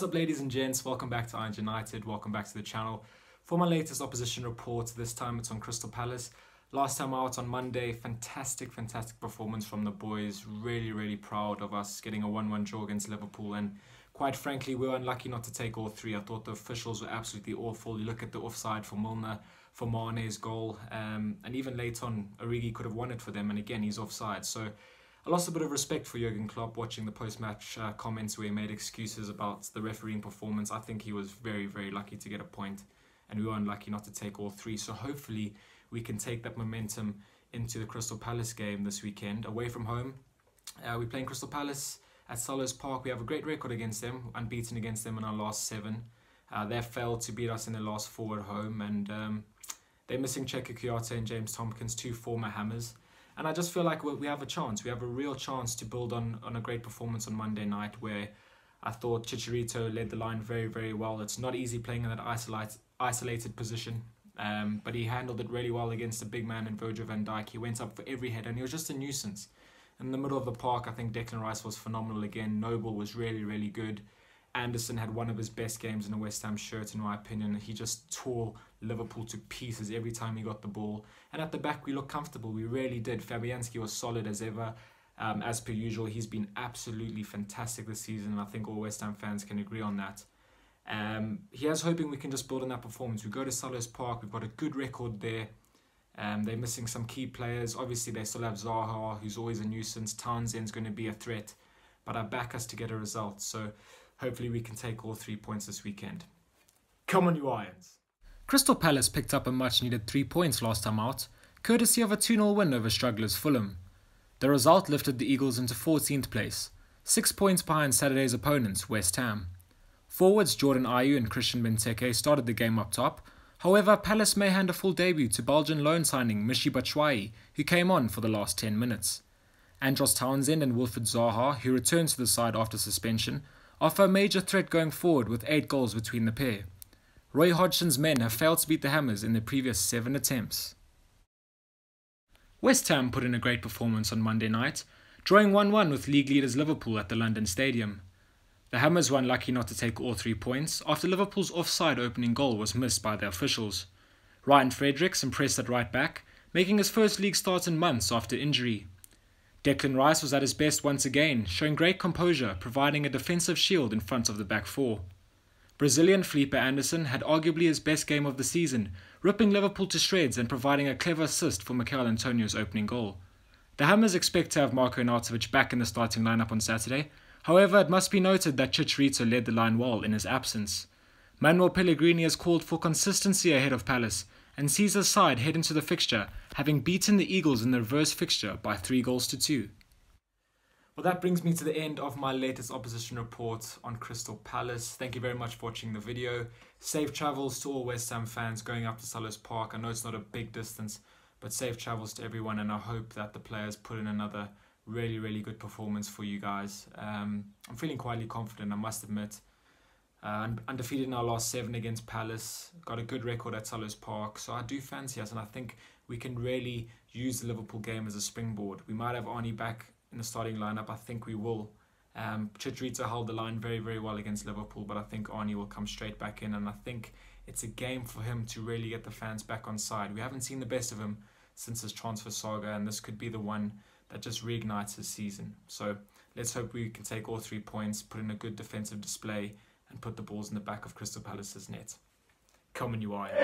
What's up, ladies and gents? Welcome back to Iron United. Welcome back to the channel. For my latest opposition report, this time it's on Crystal Palace. Last time out on Monday, fantastic performance from the boys. Really proud of us getting a 1-1 draw against Liverpool, and quite frankly, we were unlucky not to take all three. I thought the officials were absolutely awful. You look at the offside for Milner, for Mane's goal, and even late on, Origi could have won it for them, and again, he's offside. So I lost a bit of respect for Jurgen Klopp watching the post-match comments where he made excuses about the refereeing performance. I think he was very lucky to get a point, and we were unlucky not to take all three. So hopefully we can take that momentum into the Crystal Palace game this weekend. Away from home, we're playing Crystal Palace at Selhurst Park. We have a great record against them, unbeaten against them in our last 7. They've failed to beat us in their last 4 at home, and they're missing Cheika Kouyaté and James Tompkins, 2 former Hammers. And I just feel like we have a chance. We have a real chance to build on a great performance on Monday night, where I thought Chicharito led the line very well. It's not easy playing in that isolated position, but he handled it really well against a big man in Virgil van Dijk. He went up for every header, and he was just a nuisance. In the middle of the park, I think Declan Rice was phenomenal again. Noble was really good. Anderson had one of his best games in a West Ham shirt, in my opinion. He just tore Liverpool to pieces every time he got the ball. And at the back, we looked comfortable. We really did. Fabianski was solid as ever. As per usual, he's been absolutely fantastic this season, and I think all West Ham fans can agree on that. Here's hoping we can just build on that performance. We go to Selhurst Park. We've got a good record there. They're missing some key players. Obviously, they still have Zaha, who's always a nuisance. Townsend's going to be a threat. But I back us to get a result. So hopefully we can take all 3 points this weekend. Come on, you Irons! Crystal Palace picked up a much-needed 3 points last time out, courtesy of a 2-0 win over strugglers Fulham. The result lifted the Eagles into 14th place, 6 points behind Saturday's opponents, West Ham. Forwards Jordan Ayew and Christian Benteke started the game up top. However, Palace may hand a full debut to Belgian loan signing Michy Batshuayi, who came on for the last 10 minutes. Andros Townsend and Wilfried Zaha, who returned to the side after suspension, offer a major threat going forward with 8 goals between the pair. Roy Hodgson's men have failed to beat the Hammers in their previous 7 attempts. West Ham put in a great performance on Monday night, drawing 1-1 with league leaders Liverpool at the London Stadium. The Hammers were unlucky not to take all 3 points after Liverpool's offside opening goal was missed by the officials. Ryan Fredericks impressed at right back, making his first league start in months after injury. Declan Rice was at his best once again, showing great composure, providing a defensive shield in front of the back 4. Brazilian Felipe Anderson had arguably his best game of the season, ripping Liverpool to shreds and providing a clever assist for Mikel Antonio's opening goal. The Hammers expect to have Marko Arnautovic back in the starting lineup on Saturday. However, it must be noted that Chicharito led the line well in his absence. Manuel Pellegrini has called for consistency ahead of Palace and sees his side head into the fixture, having beaten the Eagles in the reverse fixture by 3-2. Well, that brings me to the end of my latest opposition report on Crystal Palace. Thank you very much for watching the video. Safe travels to all West Ham fans going up to Selhurst Park. I know it's not a big distance, but safe travels to everyone, and I hope that the players put in another really good performance for you guys. I'm feeling quietly confident, I must admit. Undefeated in our last 7 against Palace. Got a good record at Selhurst Park, so I do fancy us, and I think we can really use the Liverpool game as a springboard. We might have Arnie back in the starting lineup. I think we will. Chicharito held the line very well against Liverpool, but I think Arnie will come straight back in, and I think it's a game for him to really get the fans back on side. We haven't seen the best of him since his transfer saga, and this could be the one that just reignites his season. So let's hope we can take all 3 points, put in a good defensive display, and put the balls in the back of Crystal Palace's net. Come on, you Irons!